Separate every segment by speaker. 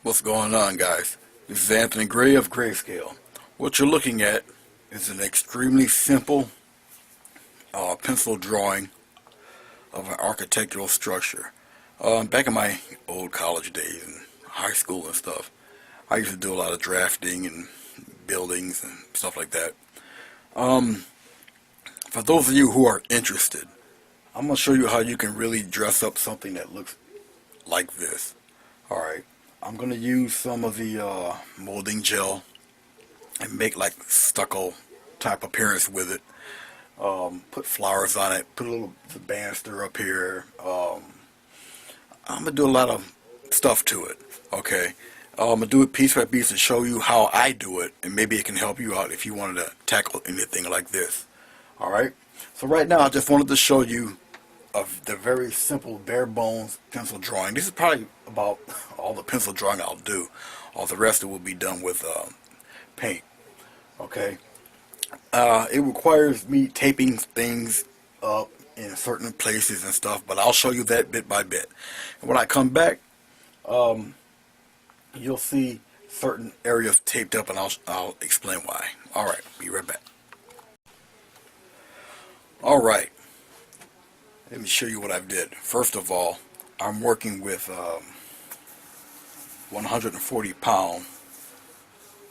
Speaker 1: What's going on, guys? This is Anthony Gray of Grayscale. What you're looking at is an extremely simple pencil drawing of an architectural structure. Back in my old college days and high school and stuff, I used to do a lot of drafting and buildings and stuff like that. For those of you who are interested, I'm going to show you how you can really dress up something that looks like this. Alright, I'm going to use some of the molding gel and make like stucco type appearance with it. Put flowers on it, put a little banister up here. I'm going to do a lot of stuff to it, okay? I'm going to do it piece by piece to show you how I do it, and maybe it can help you out if you wanted to tackle anything like this. Alright, so right now I just wanted to show you of the very simple bare bones pencil drawing. This is probably about all the pencil drawing I'll do. All the rest of it will be done with paint. Okay. It requires me taping things up in certain places and stuff, but I'll show you that bit by bit. And when I come back, you'll see certain areas taped up, and I'll explain why. All right, be right back. All right. Let me show you what I've did. First of all, I'm working with 140 pound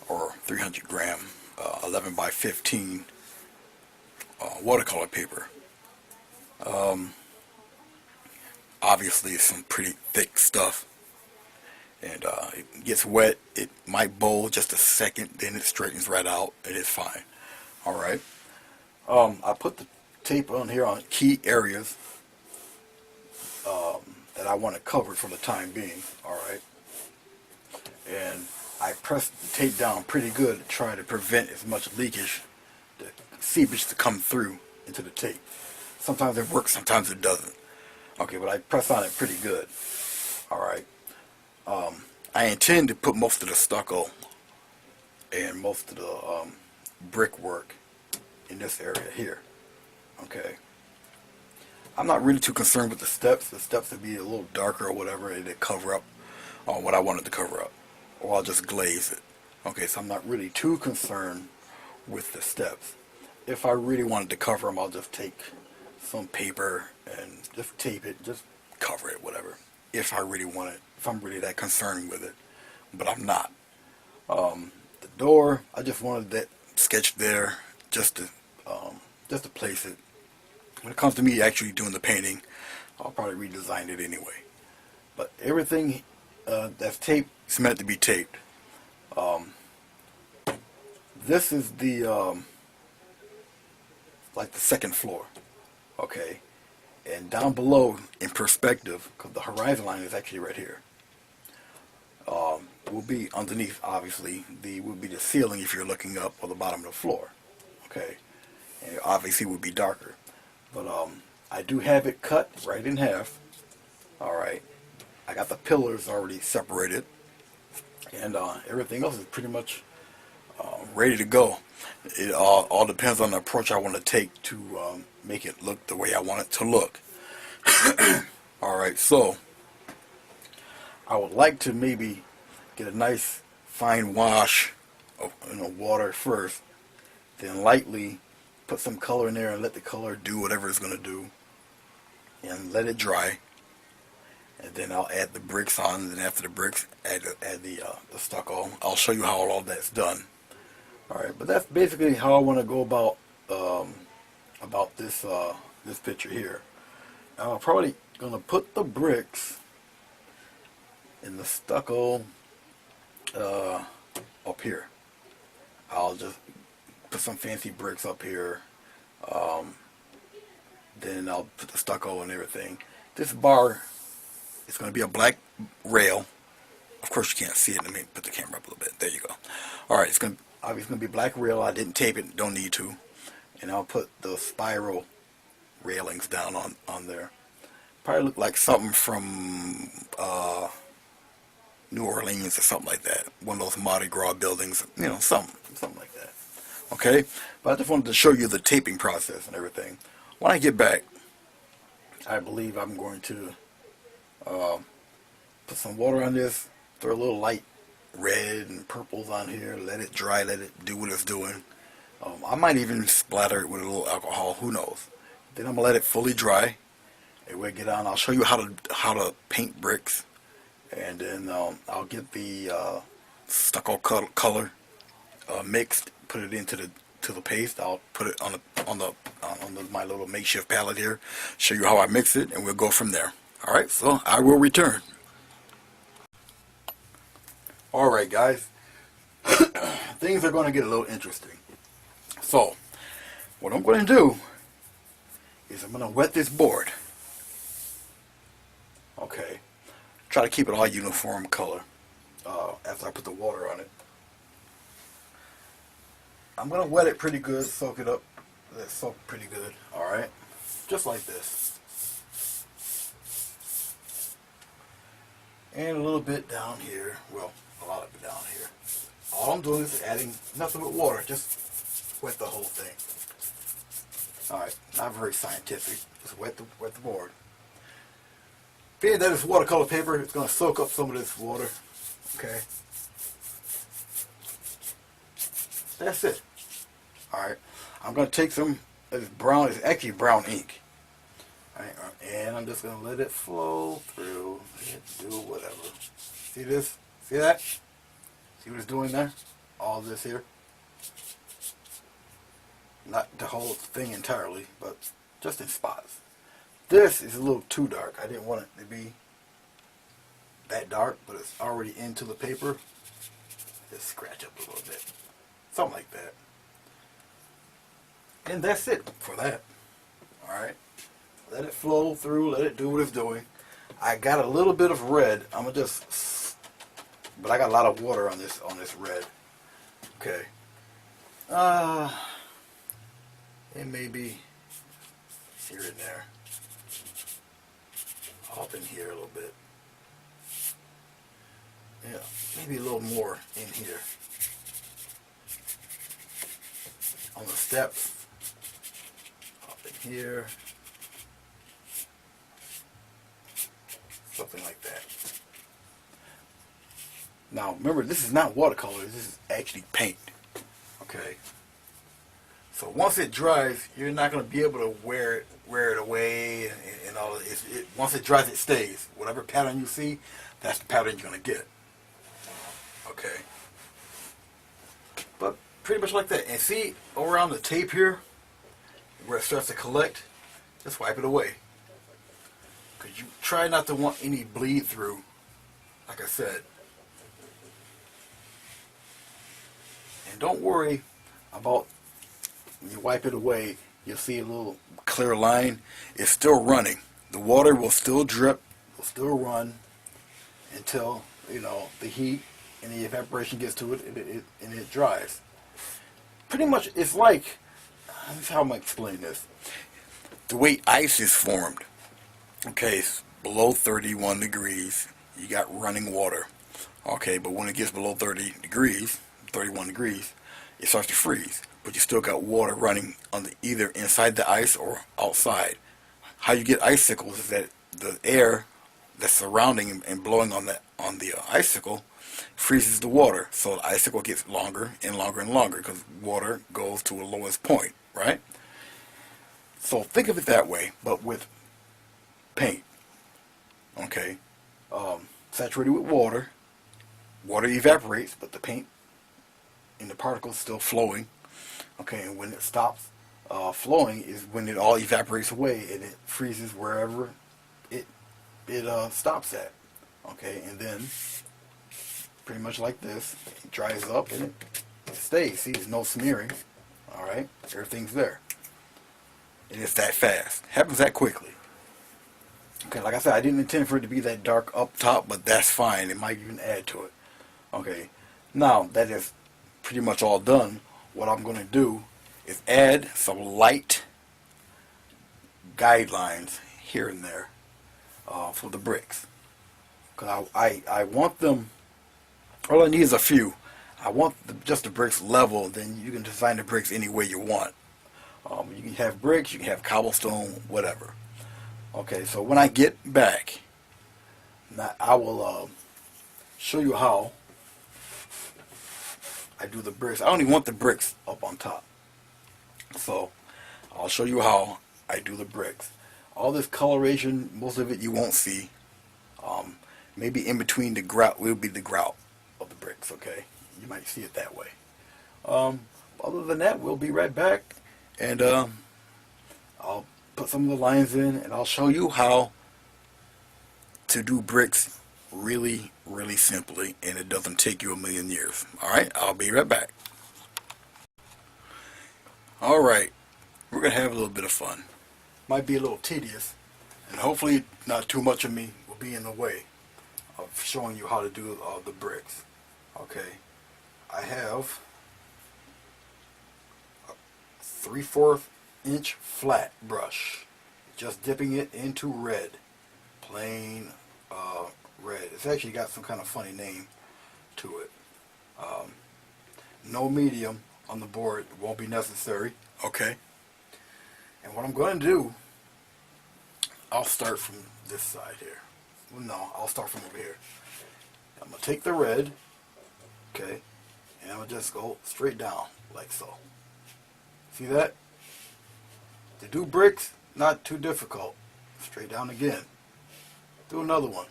Speaker 1: or 300 gram 11 by 15 watercolor paper. Obviously it's some pretty thick stuff, and it gets wet, it might bowl just a second, then it straightens right out, and it's fine. Alright, I put the tape on here on key areas that I want to cover for the time being. Alright, and I pressed the tape down pretty good to try to prevent as much leakage, the seepage to come through into the tape. Sometimes it works, sometimes it doesn't. Okay, but I press on it pretty good. Alright, I intend to put most of the stucco and most of the brickwork in this area here. Okay, I'm not really too concerned with the steps. The steps would be a little darker or whatever, and they cover up what I wanted to cover up, or I'll just glaze it. Okay, so I'm not really too concerned with the steps. If I really wanted to cover them, I'll just take some paper and just tape it, just cover it, whatever. If I really want it, if I'm really that concerned with it, but I'm not. The door, I just wanted that sketch there just to place it. When it comes to me actually doing the painting, I'll probably redesign it anyway. But everything that's taped is meant to be taped. This is the like the second floor, okay, and down below in perspective, because the horizon line is actually right here, will be underneath, obviously, will be the ceiling if you're looking up, or the bottom of the floor, okay, and obviously it would be darker. But I do have it cut right in half. Alright, I got the pillars already separated, and everything else is pretty much ready to go. It all depends on the approach I want to take to make it look the way I want it to look. Alright, so I would like to maybe get a nice fine wash of water first, then lightly put some color in there and let the color do whatever it's going to do, and let it dry, and then I'll add the bricks on, and then after the bricks add the stucco. I'll show you how all that's done. Alright, but that's basically how I want to go about this this picture here. Now I'm probably going to put the bricks in the stucco up here. I'll just put some fancy bricks up here, then I'll put the stucco and everything. This bar is going to be a black rail. Of course you can't see it. Let me put the camera up a little bit. There you go. Alright, it's going to be black rail. I didn't tape it, don't need to. And I'll put the spiral railings down on there. Probably look like something from New Orleans or something like that. One of those Mardi Gras buildings, something like that. Okay, but I just wanted to show you the taping process and everything. When I get back, I believe I'm going to put some water on this, throw a little light red and purples on here. Let it dry. Let it do what it's doing. I might even splatter it with a little alcohol. Who knows? Then I'm gonna let it fully dry. And we'll get on. I'll show you how to paint bricks, and then I'll get the stucco color mixed. Put it into the paste. I'll put it on my little makeshift palette here. Show you how I mix it, and we'll go from there. All right. So I will return. All right, guys. Things are going to get a little interesting. So what I'm going to do is I'm going to wet this board. Okay. Try to keep it all uniform color after I put the water on it. I'm going to wet it pretty good, soak it up. Let it soak pretty good. Alright. Just like this. And a little bit down here. Well, a lot of it down here. All I'm doing is adding nothing but water. Just wet the whole thing. Alright. Not very scientific. Just wet the board. Being that it's watercolor paper, it's going to soak up some of this water. Okay. That's it. Alright. I'm going to take some of this brown, it's actually brown ink. Alright, and I'm just going to let it flow through. Let it do whatever. See this? See that? See what it's doing there? All this here. Not the whole thing entirely, but just in spots. This is a little too dark. I didn't want it to be that dark, but it's already into the paper. Just scratch up a little bit. Something like that. And that's it for that. Alright. Let it flow through. Let it do what it's doing. I got a little bit of red. I'm going to just... But I got a lot of water on this red. Okay. It may be here and there. Up in here a little bit. Yeah, maybe a little more in here. On the steps. Up in here. Something like that. Now, remember, this is not watercolor. This is actually paint. Okay. So once it dries, you're not going to be able to wear it away and all. Once it dries, it stays. Whatever pattern you see, that's the pattern you're going to get. Okay. But pretty much like that. And see around the tape here, where it starts to collect, just wipe it away. Because you try not to want any bleed through, like I said. And don't worry about when you wipe it away, you'll see a little clear line. It's still running. The water will still drip, will still run until, the heat and the evaporation gets to it and it dries. Pretty much, it's like, how am I explaining this? The way ice is formed. Okay, it's below 31 degrees, you got running water. Okay, but when it gets below 30 degrees, 31 degrees, it starts to freeze. But you still got water running on either inside the ice or outside. How you get icicles is that the air that's surrounding and blowing on the icicle freezes the water. So the icicle gets longer and longer and longer because water goes to a lowest point, right? So think of it that way, but with paint. Okay, saturated with water. Water evaporates, but the paint and the particles still flowing. Okay, and when it stops flowing is when it all evaporates away and it freezes wherever it stops at. Okay, and then pretty much like this, it dries up and it stays. See, there's no smearing. All right, everything's there, and it's that fast. Happens that quickly. Okay, like I said, I didn't intend for it to be that dark up top, but that's fine. It might even add to it. Okay, now that is pretty much all done. What I'm going to do is add some light guidelines here and there for the bricks. Because I want them, all I need is a few. I want just the bricks level, then you can design the bricks any way you want. You can have bricks, you can have cobblestone, whatever. Okay, so when I get back, I will show you how I do the bricks. I don't even want the bricks up on top. So I'll show you how I do the bricks. All this coloration, most of it you won't see. Maybe in between the grout will be the grout of the bricks, okay? You might see it that way. Other than that, we'll be right back, and I'll put some of the lines in, and I'll show you how to do bricks really, really simply, and it doesn't take you a million years. Alright, I'll be right back. Alright, we're going to have a little bit of fun. Might be a little tedious, and hopefully not too much of me will be in the way of showing you how to do the bricks. Okay, I have a 3/4 inch flat brush, just dipping it into red, plain red. It's actually got some kind of funny name to it. No medium on the board, it won't be necessary. Okay, and what I'm going to do, I'll start from this side here. Well, no, I'll start from over here. I'm going to take the red, okay, and I'm going to just go straight down like so. See that? To do bricks, not too difficult. Straight down again. Do another one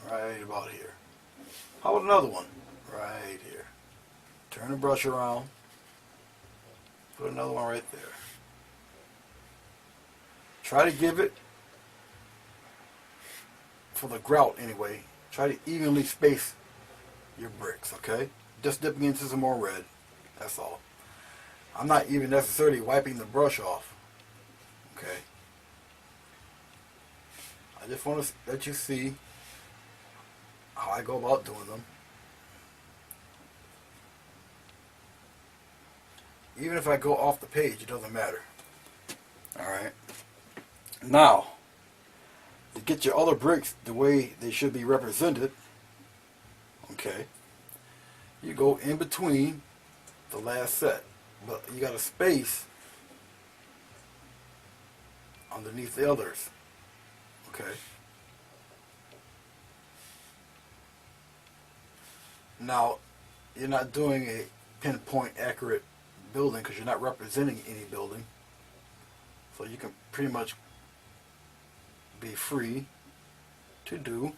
Speaker 1: right about here. How about another one right here? Turn the brush around. Put another one right there. Try to give it, for the grout anyway, try to evenly space your bricks, okay? Just dipping into some more red, that's all. I'm not even necessarily wiping the brush off, okay? I just want to let you see how I go about doing them. Even if I go off the page, it doesn't matter. Alright? Now, to get your other bricks the way they should be represented, okay, you go in between the last set. But you got a space underneath the others. Okay? Now, you're not doing a pinpoint accurate building because you're not representing any building. So you can pretty much be free to do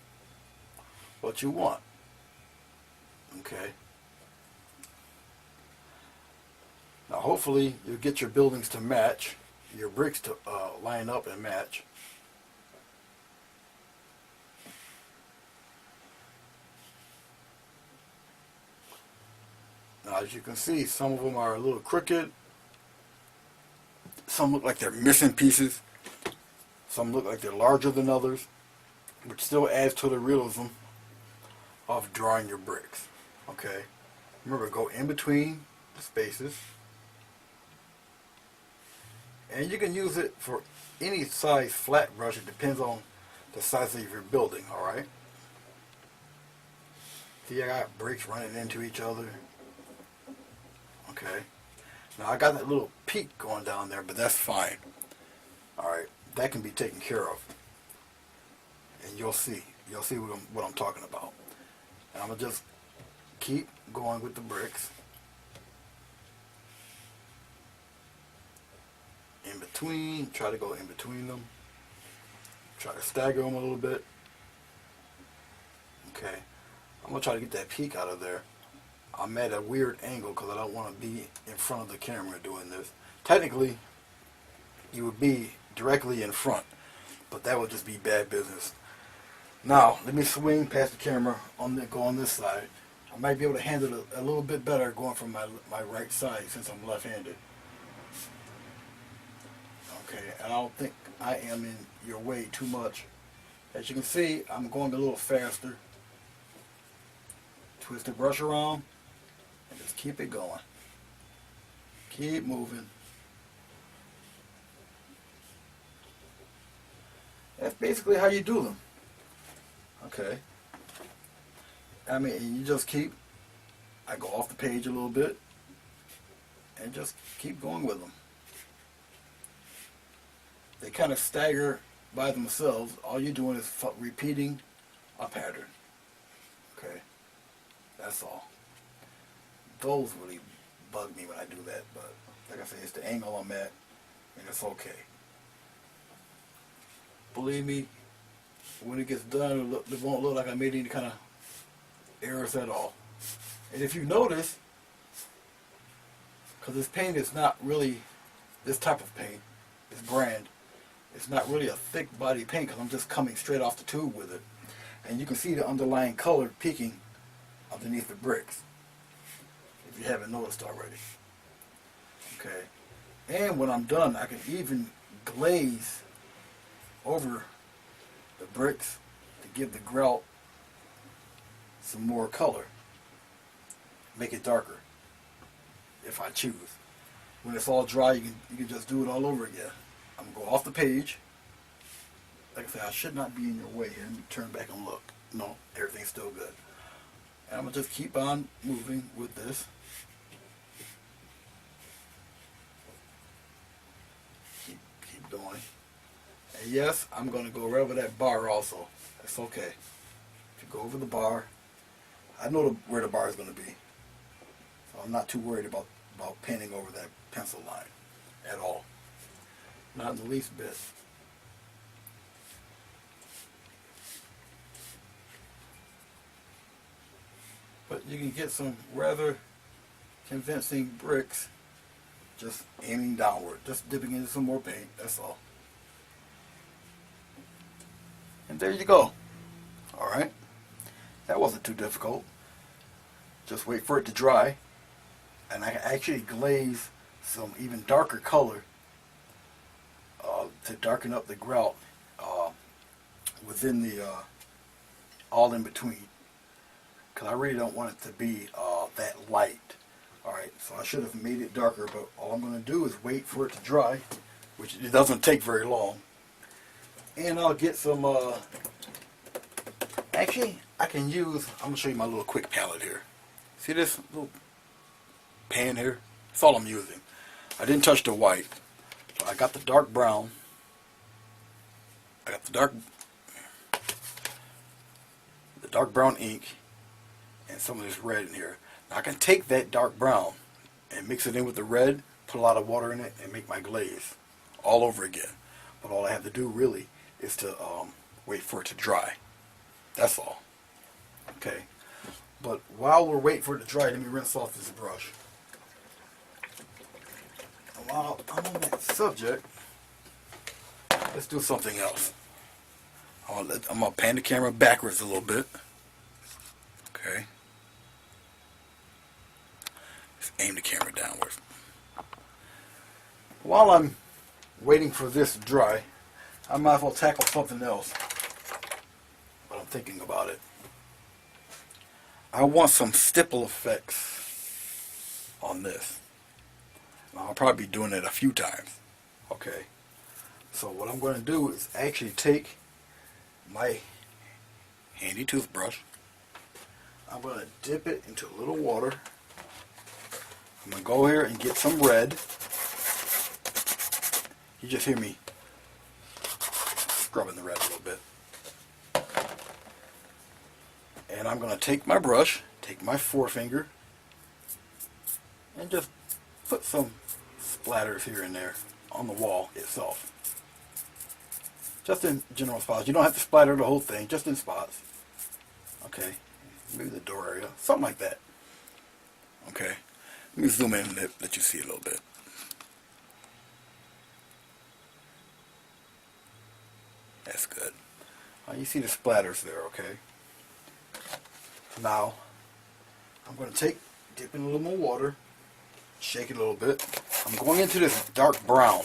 Speaker 1: what you want. Okay? Now hopefully you'll get your buildings to match, your bricks to line up and match. Now as you can see, some of them are a little crooked. Some look like they're missing pieces. Some look like they're larger than others, which still adds to the realism of drawing your bricks. Okay? Remember, go in between the spaces. And you can use it for any size flat brush. It depends on the size of your building, alright? See, I got bricks running into each other. Okay. Now, I got that little peak going down there, but that's fine. Alright. That can be taken care of. And you'll see. You'll see what I'm talking about. And I'm going to just keep going with the bricks. In between, try to go in between them. Try to stagger them a little bit. Okay, I'm going to try to get that peak out of there. I'm at a weird angle because I don't want to be in front of the camera doing this. Technically, you would be directly in front, but that would just be bad business. Now, let me swing past the camera, go on this side. I might be able to handle it a little bit better going from my right side since I'm left-handed. Okay, and I don't think I am in your way too much. As you can see, I'm going a little faster. Twist the brush around and just keep it going. Keep moving. That's basically how you do them. Okay. I mean, you just I go off the page a little bit and just keep going with them. They kind of stagger by themselves. All you're doing is repeating a pattern. Okay. That's all. Those really bug me when I do that, but like I say, it's the angle I'm at, and it's okay. Believe me, when it gets done, it won't look like I made any kind of errors at all. And if you notice, because this paint is not really this type of paint, this brand, it's not really a thick body paint because I'm just coming straight off the tube with it. And you can see the underlying color peeking underneath the bricks, if you haven't noticed already. Okay. And when I'm done, I can even glaze over the bricks to give the grout some more color. Make it darker, if I choose. When it's all dry, you can just do it all over again. I'm going to go off the page. Like I said, I should not be in your way here. Let me turn back and look. No, everything's still good. And I'm going to just keep on moving with this. Keep going. And yes, I'm going to go right over that bar also. That's okay. If you go over the bar, I know where the bar is going to be. So I'm not too worried about painting over that pencil line at all. Not in the least bit. But you can get some rather convincing bricks just aiming downward, just dipping into some more paint, that's all. And there you go. Alright. That wasn't too difficult. Just wait for it to dry. And I can actually glaze some even darker color to darken up the grout within the all in between, because I really don't want it to be that light. Alright, so I should have made it darker, but all I'm going to do is wait for it to dry, which it doesn't take very long. And I'll get some, actually I can use, I'm going to show you my little quick palette here. See this little pan here? That's all I'm using. I didn't touch the white. So I got the dark brown. I got the dark brown ink and some of this red in here. Now I can take that dark brown and mix it in with the red, put a lot of water in it, and make my glaze all over again. But all I have to do really is to wait for it to dry. That's all. Okay. But while we're waiting for it to dry, let me rinse off this brush. And while I'm on that subject, let's do something else. I'm going to pan the camera backwards a little bit. Okay. Let's aim the camera downwards. While I'm waiting for this to dry, I might as well tackle something else. But I'm thinking about it. I want some stipple effects on this. Now, I'll probably be doing it a few times. Okay. So what I'm going to do is actually take my handy toothbrush. I'm going to dip it into a little water. I'm going to go here and get some red. You just hear me scrubbing the red a little bit. And I'm going to take my brush, take my forefinger, and just put some splatters here and there on the wall itself. Just in general spots. You don't have to splatter the whole thing, just in spots. Okay. Maybe the door area. Something like that. Okay. Let me zoom in and let you see a little bit. That's good. You see the splatters there, okay? Now, I'm going to dip in a little more water, shake it a little bit. I'm going into this dark brown.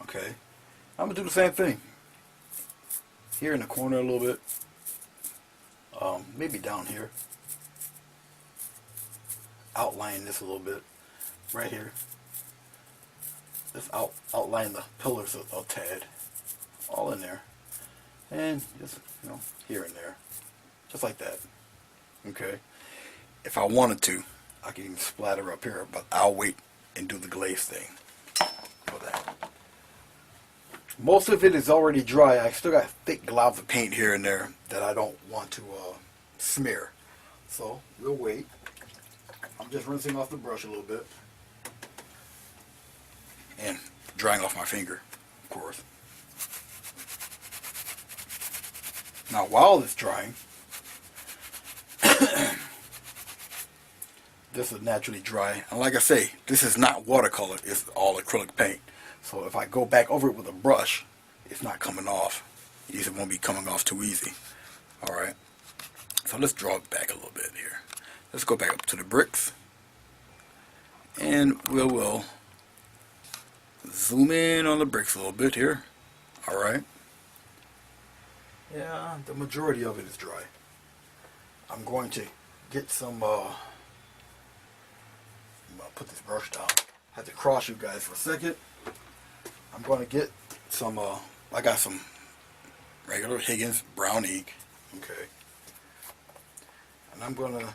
Speaker 1: Okay? I'm going to do the same thing. Here in the corner a little bit. Maybe down here. Outline this a little bit. Right here. Just outline the pillars a tad. All in there. And just, here and there. Just like that. Okay? If I wanted to, I can even splatter up here, but I'll wait and do the glaze thing for that. Most of it is already dry. I still got thick globs of paint here and there that I don't want to smear. So we'll wait. I'm just rinsing off the brush a little bit. And drying off my finger, of course. Now while it's drying, this is naturally dry. And like I say, this is not watercolor, it's all acrylic paint. So if I go back over it with a brush, it's not coming off. It won't be coming off too easy. Alright. So let's draw it back a little bit here. Let's go back up to the bricks. And we'll zoom in on the bricks a little bit here. Alright. Yeah, the majority of it is dry. I'm going to get some, I'll put this brush down. I had to cross you guys for a second. I'm going to get some, I got some regular Higgins brown ink. Okay. And I'm going to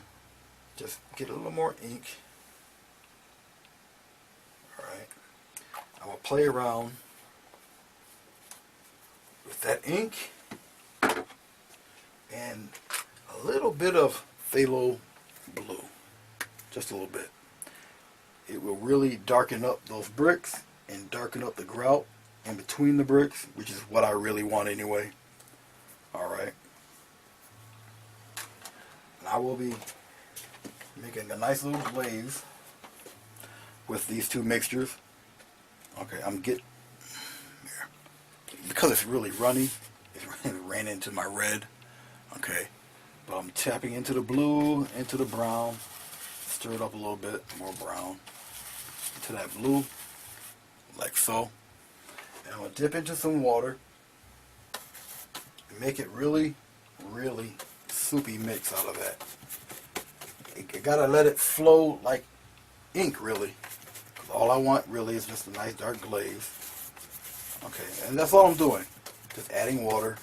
Speaker 1: just get a little more ink. Alright. I'm going to play around with that ink and a little bit of phthalo blue. Just a little bit. It will really darken up those bricks and darken up the grout in between the bricks, which is what I really want anyway. Alright. And I will be making a nice little glaze with these two mixtures. Okay, because it's really runny, it ran into my red. Okay, but I'm tapping into the blue, into the brown, stir it up a little bit, more brown, into that blue, like so. And I'm going to dip into some water and make it really, really soupy mix out of that. You got to let it flow like ink, really. All I want really is just a nice dark glaze. Okay, and that's all I'm doing. Just adding water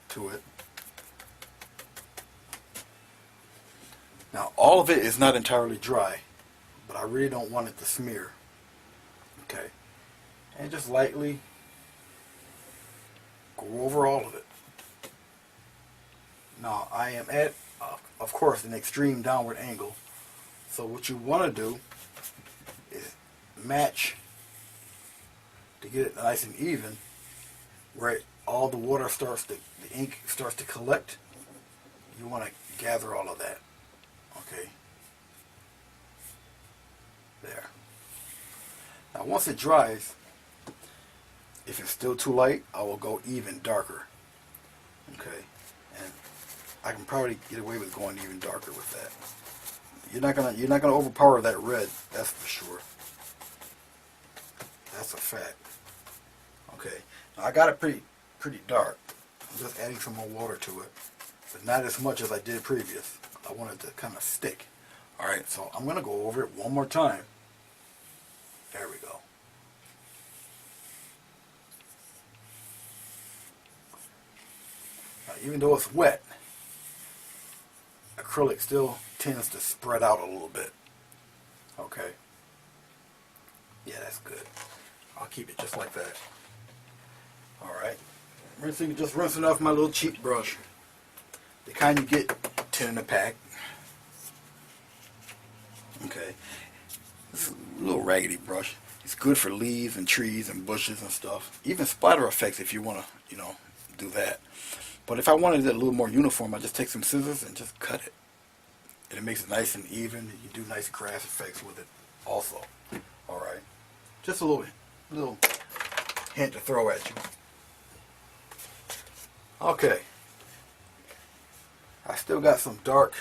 Speaker 1: to it. Now, all of it is not entirely dry, but I really don't want it to smear. Okay, and just lightly go over all of it. Now, I am at, of course, an extreme downward angle. So what you want to do is match to get it nice and even, where all the water starts to, the ink starts to collect. You want to gather all of that. Okay. There. Now once it dries, if it's still too light, I will go even darker. Okay. And I can probably get away with going even darker with that. You're not gonna overpower that red, that's for sure. That's a fact. Okay. Now I got it pretty dark. I'm just adding some more water to it, but not as much as I did previous. I want it to kind of stick. Alright, so I'm gonna go over it one more time. There we go. Now, even though it's wet, acrylic still tends to spread out a little bit. Okay. Yeah, that's good. I'll keep it just like that. Alright. Just rinsing off my little cheap brush. The kind you get 10 in a pack. Okay. This is a little raggedy brush. It's good for leaves and trees and bushes and stuff. Even splatter effects if you want to, do that. But if I wanted it a little more uniform, I just take some scissors and just cut it. And it makes it nice and even. And you do nice grass effects with it also. Alright. Just a little hint to throw at you. Okay. I still got some dark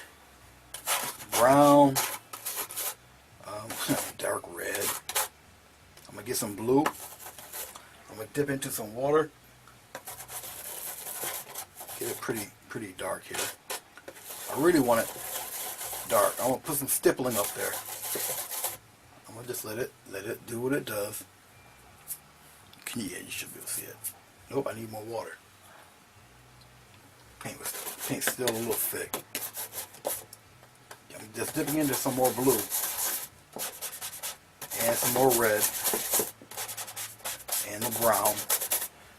Speaker 1: brown, dark red. I'm going to get some blue. I'm going to dip into some water. Get it pretty dark here. I really want it dark. I'm going to put some stippling up there. I'm going to just let it do what it does. Yeah, you should be able to see it. Nope, I need more water. Paint's still a little thick. I'm just dipping into some more blue. And some more red. And the brown.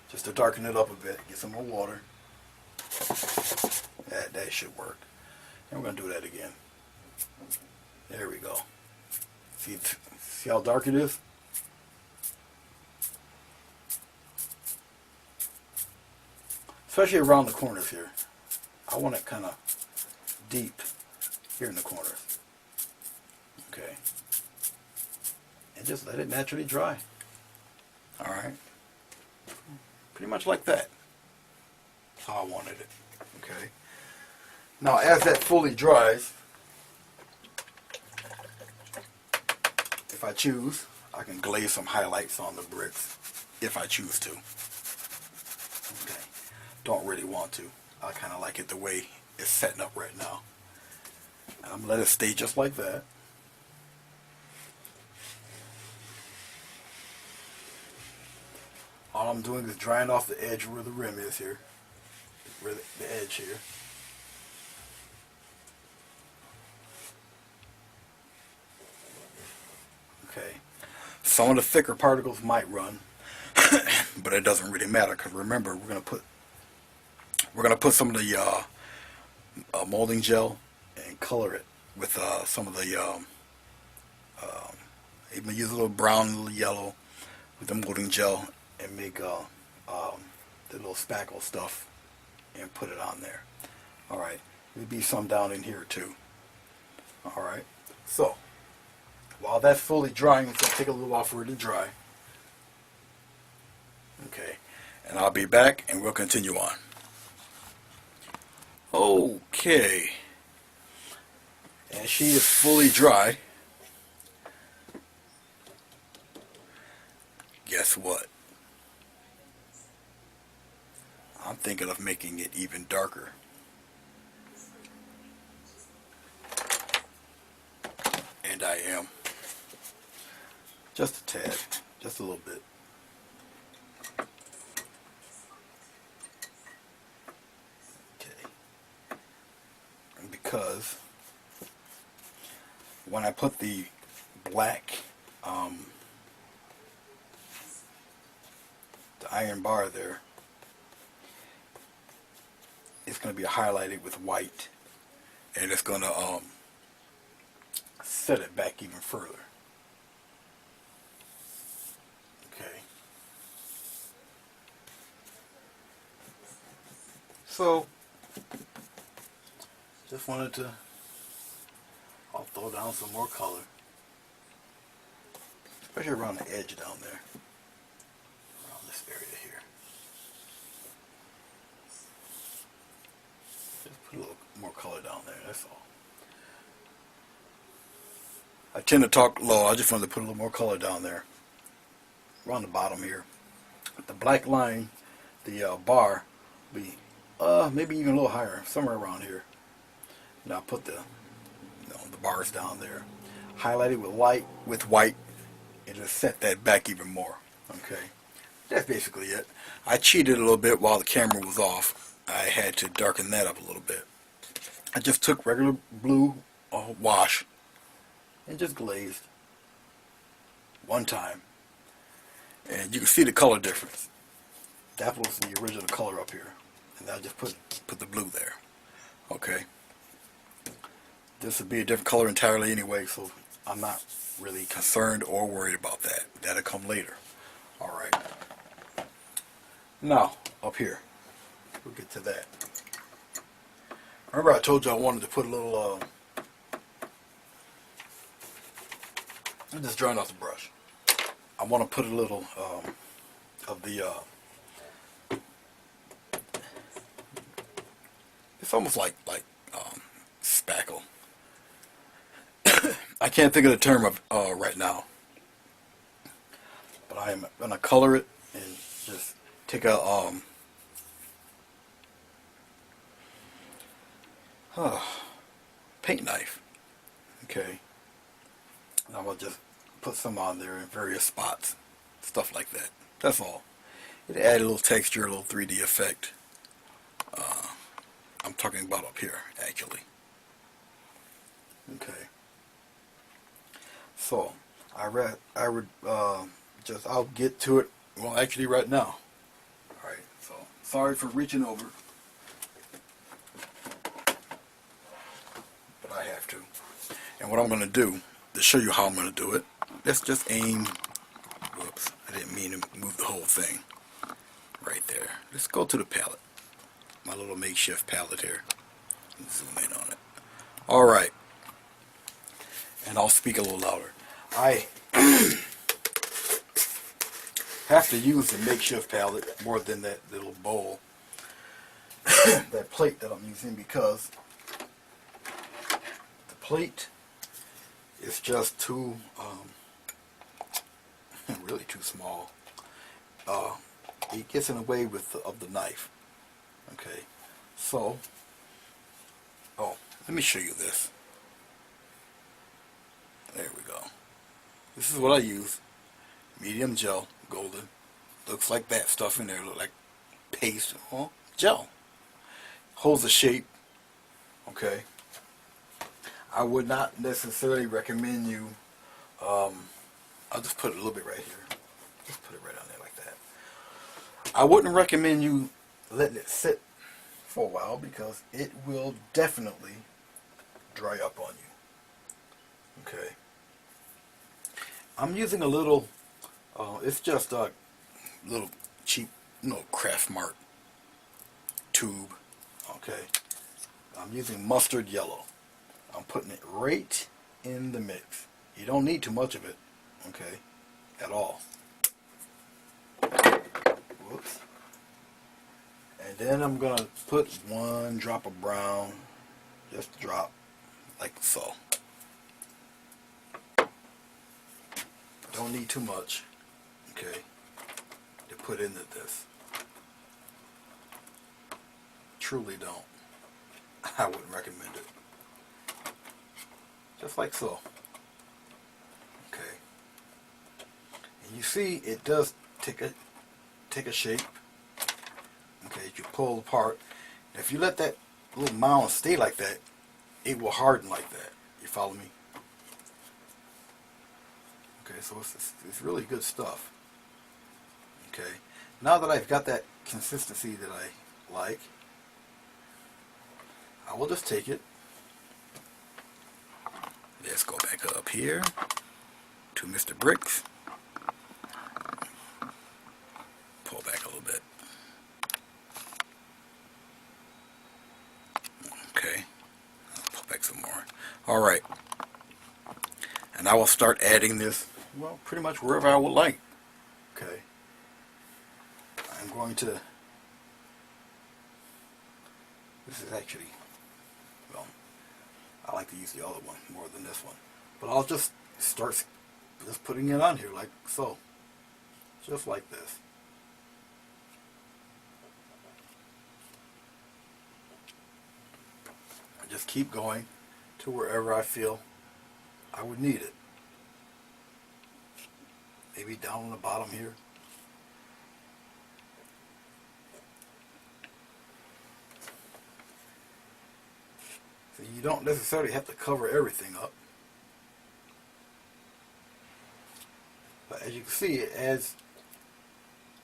Speaker 1: Just to darken it up a bit. Get some more water. That should work. And we're going to do that again. There we go. See how dark it is? Especially around the corners here. I want it kind of deep here in the corners. Okay. And just let it naturally dry. Alright. Pretty much like that. That's how I wanted it. Okay. Now as that fully dries, if I choose, I can glaze some highlights on the bricks. If I choose to. Okay. Don't really want to. I kind of like it the way it's setting up right now. I'm going to let it stay just like that. All I'm doing is drying off the edge where the rim is here. Where the edge here. Okay. Some of the thicker particles might run, but it doesn't really matter because remember we're gonna put some of the molding gel and color it with some of the even use a little brown, a little yellow with the molding gel and make the little spackle stuff and put it on there. All right, there'll be some down in here too. All right, so while that's fully drying, it's gonna take a little while for it to dry. Okay, and I'll be back and we'll continue on. Okay, and she is fully dry. Guess what? I'm thinking of making it even darker. And I am. Just a tad. Just a little bit. Okay. And because when I put the black the iron bar there, it's going to be highlighted with white, and it's going to set it back even further. Okay. So, just wanted to, I'll throw down some more color, especially around the edge down there, around this area here. Just put a little more color down there, that's all. I tend to talk low. I just wanted to put a little more color down there. Around the bottom here. The black line, the bar, be maybe even a little higher, somewhere around here. Now put the the bars down there. Highlight it with white, and just set that back even more. Okay. That's basically it. I cheated a little bit while the camera was off. I had to darken that up a little bit. I just took regular blue wash and just glazed one time, and you can see the color difference. That was the original color up here, and I just put the blue there. Okay, this would be a different color entirely anyway, so I'm not really concerned or worried about that. That'll come later. All right, now up here, we'll get to that. Remember I told you I wanted to put a little I'm just drying off the brush. I want to put a little of the it's almost like spackle. I can't think of the term of right now, but I am gonna color it and just take a paint knife. Okay. And I'm going to just put some on there in various spots. Stuff like that. That's all. It add a little texture, a little 3D effect. I'm talking about up here, actually. Okay. So, I'll get to it, well, actually right now. Alright, so, sorry for reaching over. have to. And what I'm going to do, to show you how I'm going to do it, let's just aim, whoops, I didn't mean to move the whole thing, right there. Let's go to the palette, my little makeshift palette here, and zoom in on it. Alright, and I'll speak a little louder. I have to use the makeshift palette more than that little bowl, that plate that I'm using, because the plate is just too, really too small. It gets in the way of the knife. Okay, so, oh, let me show you this. There we go. This is what I use. Medium gel, golden. Looks like that stuff in there. Look like paste. Well, gel. Holds the shape. Okay. I would not necessarily recommend you. I'll just put it a little bit right here. Just put it right on there like that. I wouldn't recommend you letting it sit for a while, because it will definitely dry up on you. Okay. I'm using a little, it's just a little cheap, Craft Mart tube. Okay. I'm using mustard yellow. I'm putting it right in the mix. You don't need too much of it, okay, at all. Whoops. And then I'm going to put 1 drop of brown, just a drop, like so. Don't need too much, okay, to put into this. Truly don't. I wouldn't recommend it. Just like so. Okay. And you see, it does take a shape. Okay, you pull apart. And if you let that little mound stay like that, it will harden like that. You follow me? Okay, so it's really good stuff. Okay, now that I've got that consistency that I like, I will just take it. Let's go back up here to Mr. Bricks. Pull back a little bit. Okay, I'll pull back some more. Alright, and I will start adding this, well, pretty much wherever I would like. Okay, I'm going to, this is actually, well, I like to use the other one more than this one. But I'll just start just putting it on here like so. Just like this. I just keep going to wherever I feel I would need it. Maybe down on the bottom here. So you don't necessarily have to cover everything up. But as you can see, it adds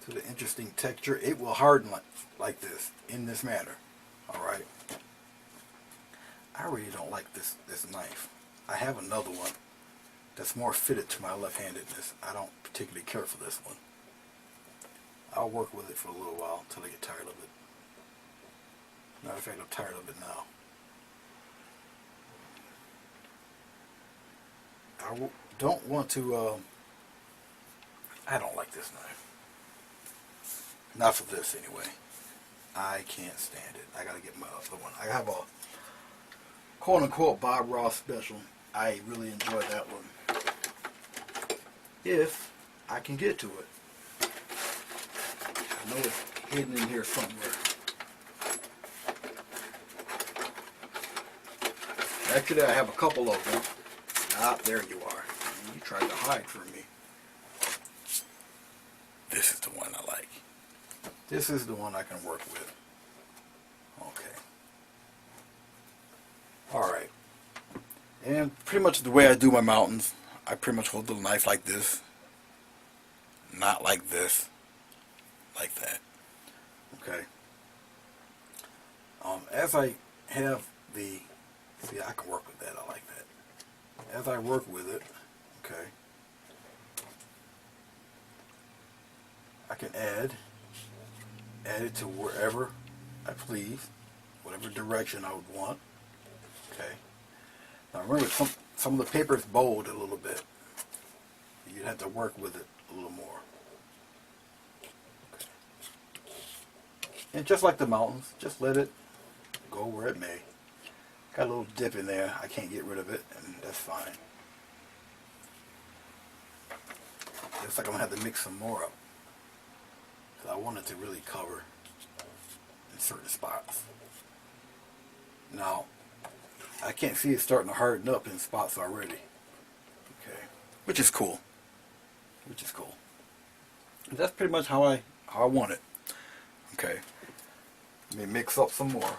Speaker 1: to the interesting texture. It will harden like this, in this manner. Alright. I really don't like this knife. I have another one that's more fitted to my left-handedness. I don't particularly care for this one. I'll work with it for a little while until I get tired of it. Matter of fact, I'm tired of it now. I don't want to, I don't like this knife. Not for this anyway. I can't stand it. I gotta get my other one. I have a quote-unquote Bob Ross special. I really enjoy that one. If I can get to it. I know it's hidden in here somewhere. Actually, I have a couple of them. Ah, there you are. You tried to hide from me. This is the one I like. This is the one I can work with. Okay. Alright. And pretty much the way I do my mountains, I pretty much hold the knife like this. Not like this. Like that. Okay. As I have the See, I can work with that. I like that. As I work with it, okay, I can add it to wherever I please, whatever direction I would want. Okay. Now remember, some of the paper is bold a little bit. You'd have to work with it a little more. Okay. And just like the mountains, just let it go where it may. Got a little dip in there. I can't get rid of it, and that's fine. Looks like I'm going to have to mix some more up. I want it to really cover in certain spots. Now, I can't see it starting to harden up in spots already. Okay, which is cool. Which is cool. That's pretty much how I want it. Okay, let me mix up some more.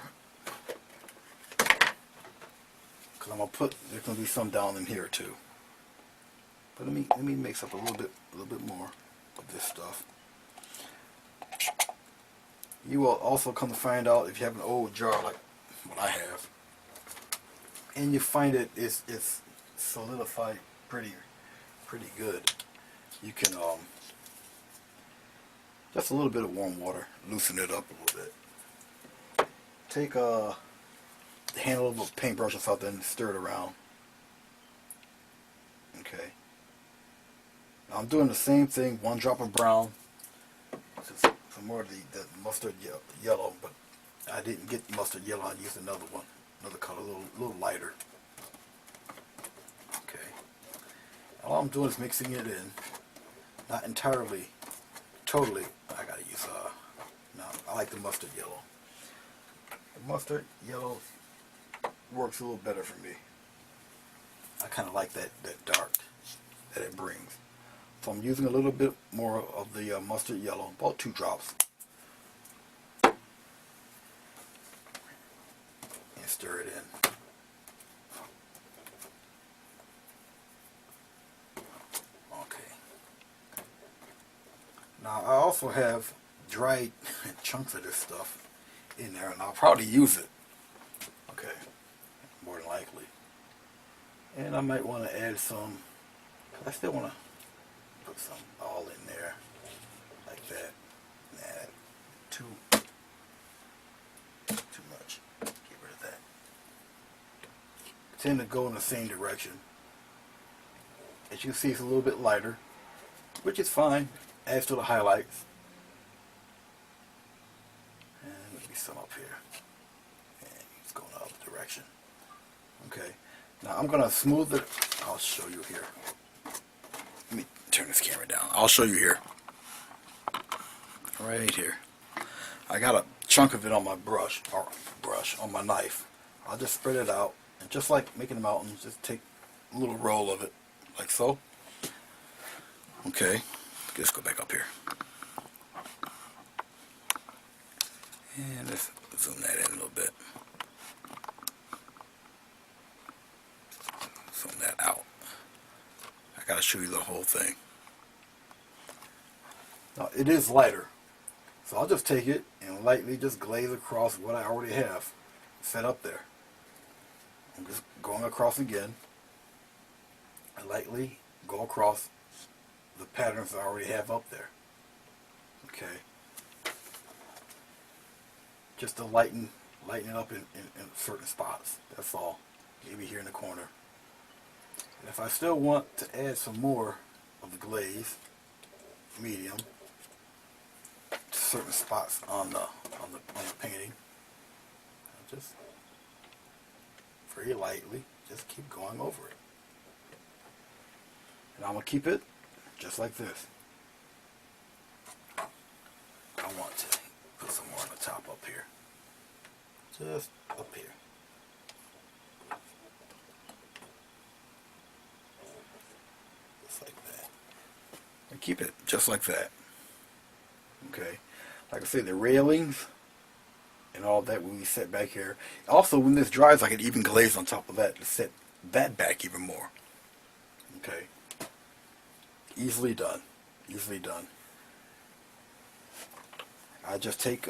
Speaker 1: Cause I'm gonna there's gonna be some down in here too. But let me mix up a little bit more of this stuff. You will also come to find out if you have an old jar like what I have, and you find it's solidified pretty good. You can just a little bit of warm water, loosen it up a little bit. Take the handle of a paintbrush or something, stir it around. Okay. Now I'm doing the same thing. 1 drop of brown. Some more of the mustard yellow, but I didn't get mustard yellow. I used another one, another color, a little lighter. Okay. All I'm doing is mixing it in, not entirely, totally. I gotta use no, I like the mustard yellow. The mustard yellow works a little better for me. I kind of like that dark that it brings. So I'm using a little bit more of the mustard yellow, about 2 drops. And stir it in. Okay. Now I also have dried chunks of this stuff in there, and I'll probably use it. Okay, more than likely. And I might want to add some, because I still want to put some all in there, like that. Nah, too much. Get rid of that. Tend to go in the same direction. As you can see, it's a little bit lighter, which is fine. Adds to the highlights. And maybe some up here. And it's going the other direction. Okay. Now I'm going to smooth it. I'll show you here. Let me turn this camera down. I'll show you here. Right here. I got a chunk of it on my brush, on my knife. I'll just spread it out. And just like making the mountains, just take a little roll of it, like so. Okay. Let's go back up here. And let's zoom that in a little bit. Zoom that out. I gotta show you the whole thing. Now it is lighter, so I'll just take it and lightly just glaze across what I already have set up there. I'm just going across again. I lightly go across the patterns I already have up there. Okay. Just to lighten it up in certain spots. That's all. Maybe here in the corner. And if I still want to add some more of the glaze, medium, to certain spots on the painting, I'll just very lightly just keep going over it. And I'm gonna keep it just like this. I want to put some more on the top up here. Just up here. Just like that. And keep it just like that. Okay. Like I said, the railings and all that will be set back here. Also, when this dries, I can even glaze on top of that to set that back even more. Okay. Easily done. Easily done. I just take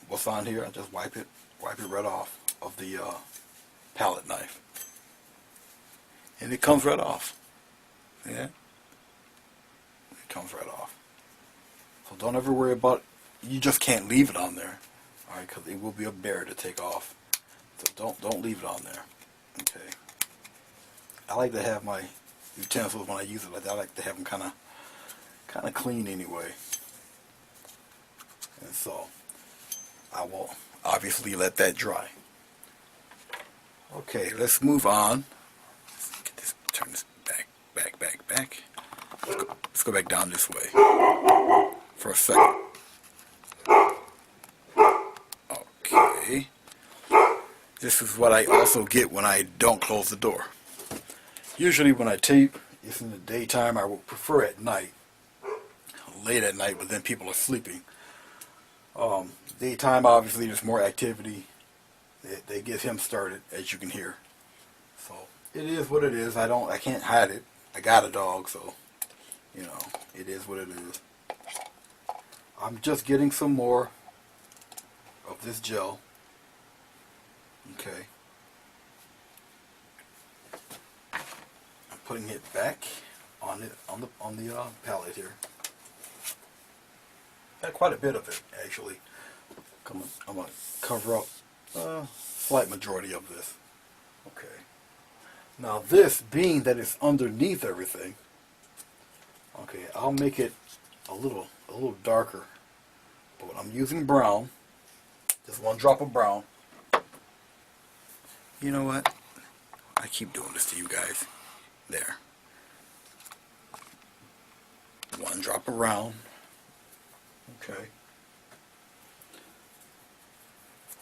Speaker 1: what's on here. I just wipe it right off of the palette knife. And it comes right off. Yeah? It comes right off. So don't ever worry about it. You just can't leave it on there. Alright, because it will be a bear to take off. So don't leave it on there. Okay. I like to have my utensils when I use it like that. I like to have them kind of clean anyway. And so I will obviously let that dry. Okay, let's move on. Get this, turn this back. Let's go back down this way for a second. Okay. This is what I also get when I don't close the door. Usually when I tape, it's in the daytime. I would prefer at night, late at night, but then people are sleeping. Daytime, obviously, there's more activity. They get him started, as you can hear. So it is what it is. I can't hide it. I got a dog, so you know, it is what it is. I'm just getting some more of this gel. Okay. I'm putting it back on the palette here. Got quite a bit of it actually. I'm gonna cover up a slight majority of this. Okay. Now this, being that it's underneath everything, okay, I'll make it a little darker. But I'm using brown, just one drop of brown. You know what? I keep doing this to you guys. There. One drop of brown. Okay.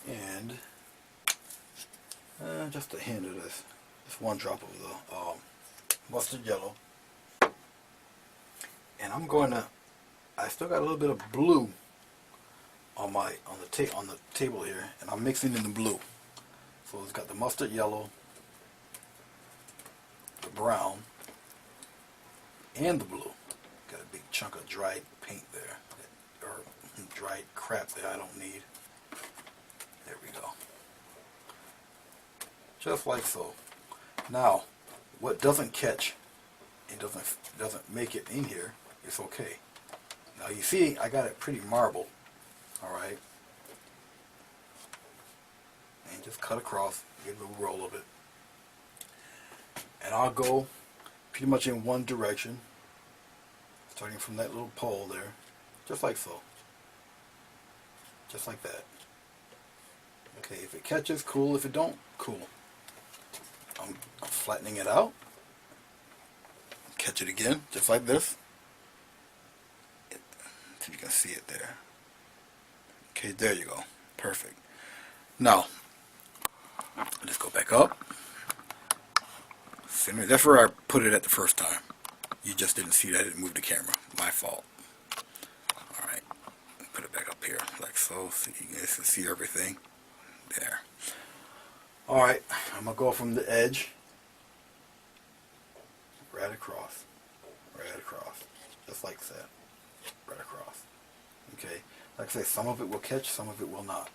Speaker 1: And just a hint of this. Just one drop of the mustard yellow. And I'm going to, I still got a little bit of blue on the table here, and I'm mixing in the blue. So it's got the mustard yellow, the brown, and the blue. Got a big chunk of dried paint there, or dried crap that I don't need. There we go. Just like so. Now, what doesn't catch and doesn't make it in here, it's okay. Now you see, I got it pretty marbled. All right. And just cut across, get a little roll of it. And I'll go pretty much in one direction, starting from that little pole there, just like so. Just like that. Okay, if it catches, cool. If it don't, cool. I'm flattening it out. Catch it again, just like this. So you can see it there. Okay, there you go. Perfect. Now, let's go back up. Center. That's where I put it at the first time. You just didn't see that. I didn't move the camera. My fault. Alright. Put it back up here, like so. So you guys can see everything. There. Alright. I'm going to go from the edge right across. Right across. Just like that. Right across. Okay. Like I say, some of it will catch, some of it will not.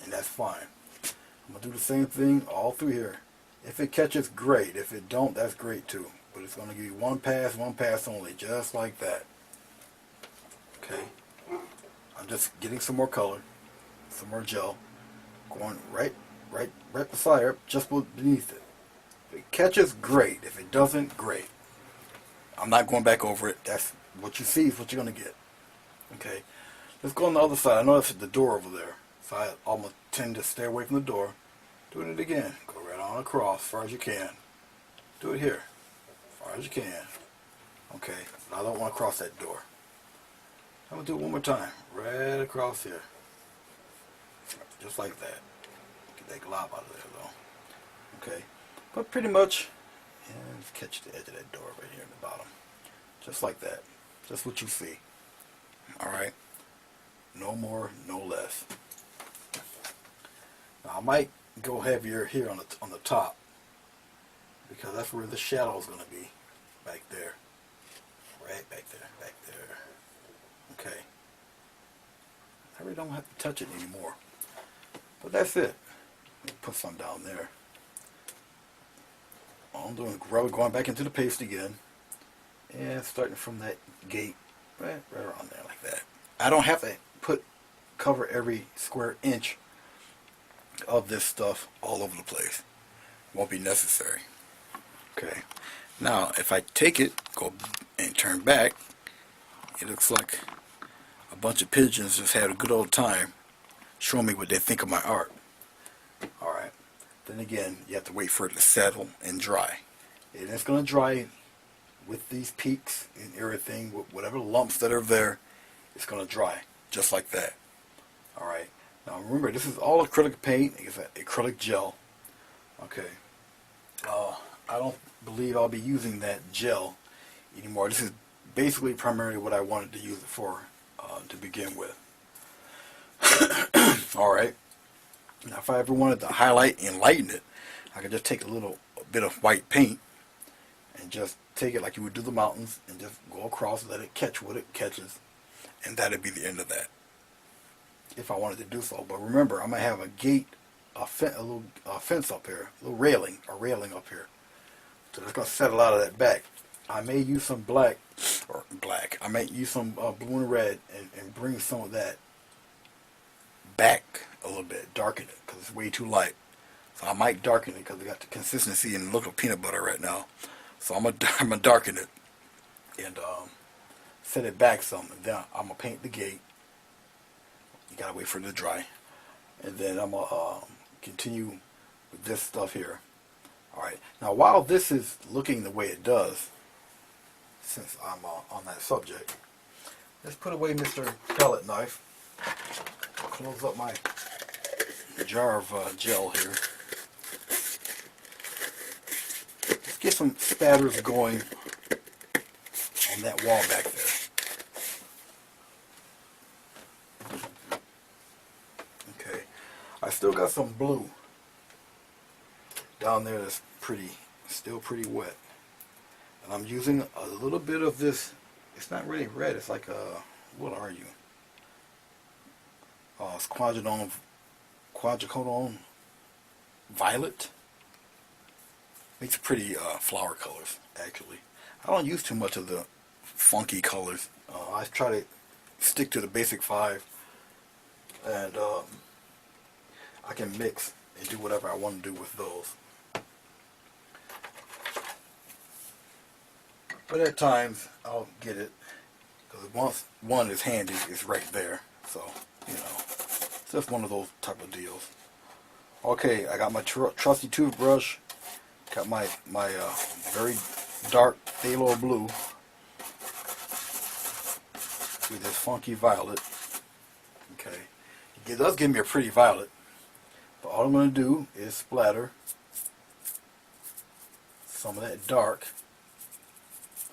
Speaker 1: And that's fine. I'm going to do the same thing all through here. If it catches, great. If it don't, that's great too. But it's going to give you one pass only, just like that. Okay. I'm just getting some more color, some more gel, going right beside her, just beneath it. If it catches, great. If it doesn't, great. I'm not going back over it. That's what you see is what you're going to get. Okay. Let's go on the other side. I know that's the door over there, so I almost tend to stay away from the door. Doing it again. Go right on across as far as you can. Do it here. As far as you can. Okay. Now I don't want to cross that door. I'm going to do it one more time. Right across here. Just like that. Get that glob out of there though. Okay. But pretty much, and let's catch the edge of that door right here in the bottom. Just like that. Just what you see. Alright. No more, no less. Now I might go heavier here on the top, because that's where the shadow is going to be, back there, right back there. Okay. I really don't have to touch it anymore. But that's it. Put some down there. all I'm doing is going back into the paste again, and starting from that gate, right around there like that. I don't have to cover every square inch of this stuff all over the place. Won't be necessary. Okay. Now, if I take it, go and turn back, it looks like a bunch of pigeons just had a good old time showing me what they think of my art. Alright. Then again, you have to wait for it to settle and dry. And it's going to dry with these peaks and everything, with whatever lumps that are there, it's going to dry just like that. Alright. Now remember, this is all acrylic paint. It's acrylic gel. Okay. I don't believe I'll be using that gel anymore. This is basically primarily what I wanted to use it for to begin with. Alright. Now if I ever wanted to highlight and lighten it, I could just take a bit of white paint and just take it like you would do the mountains and just go across, let it catch what it catches, and that'd be the end of that, if I wanted to do so. But remember, I'm going to have a gate, a fence up here, a railing up here. So it's going to settle out of that back. I may use some black, I may use some blue and red and bring some of that back a little bit, darken it, because it's way too light. So I might darken it because I got the consistency and look of peanut butter right now. So I'm gonna darken it and set it back some. And then I'm gonna paint the gate. You gotta wait for it to dry, and then I'm gonna continue with this stuff here. All right. Now, while this is looking the way it does, since I'm on that subject, let's put away Mr. Pellet Knife. Close up my jar of gel here. Let's get some spatters going on that wall back there. Okay, I still got some blue down there that's still pretty wet. And I'm using a little bit of this. It's not really red, it's like what are you? It's quadricodone violet. Makes pretty flower colors, actually. I don't use too much of the funky colors. I try to stick to the basic 5, and I can mix and do whatever I want to do with those. But at times I'll get it, because once one is handy, it's right there. So, you know, it's just one of those type of deals. Okay, I got my trusty toothbrush. Got my very dark phthalo blue with this funky violet. Okay, it does give me a pretty violet, but all I'm going to do is splatter some of that dark,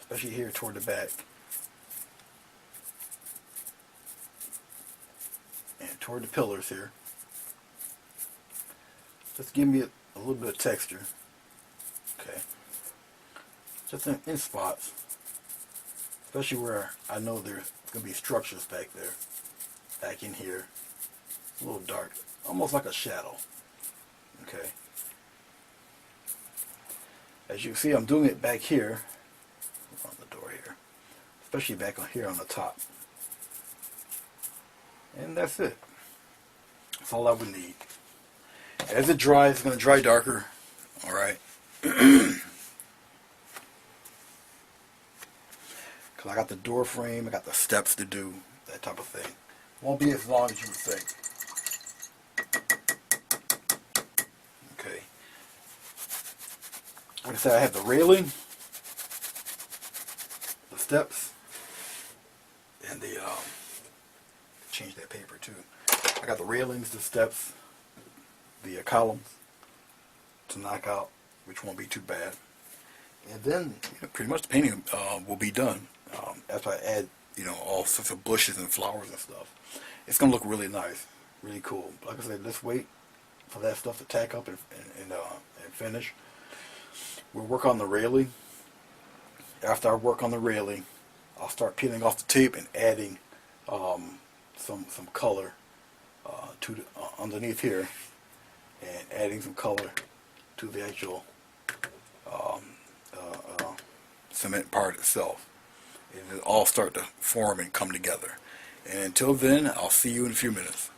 Speaker 1: especially here toward the back and toward the pillars here. Just give me a little bit of texture. Okay, just in spots, especially where I know there's going to be structures back there, back in here, a little dark, almost like a shadow. Okay, as you can see, I'm doing it back here on the door here, especially back on here on the top, and that's it. That's all I would need. As it dries, it's going to dry darker. All right. Because I got the door frame, I got the steps to do, that type of thing. Won't be as long as you would think. Okay. Like I said, I have the railing, the steps, and the change that paper too. I got the railings, the steps, the columns to knock out, which won't be too bad. And then pretty much the painting will be done. After I add all sorts of bushes and flowers and stuff, it's gonna look really nice, really cool. Like I said, let's wait for that stuff to tack up and finish. We'll work on the railing. After I work on the railing, I'll start peeling off the tape and adding some color to underneath here, and adding some color to the actual cement part itself. It all start to form and come together. And until then, I'll see you in a few minutes.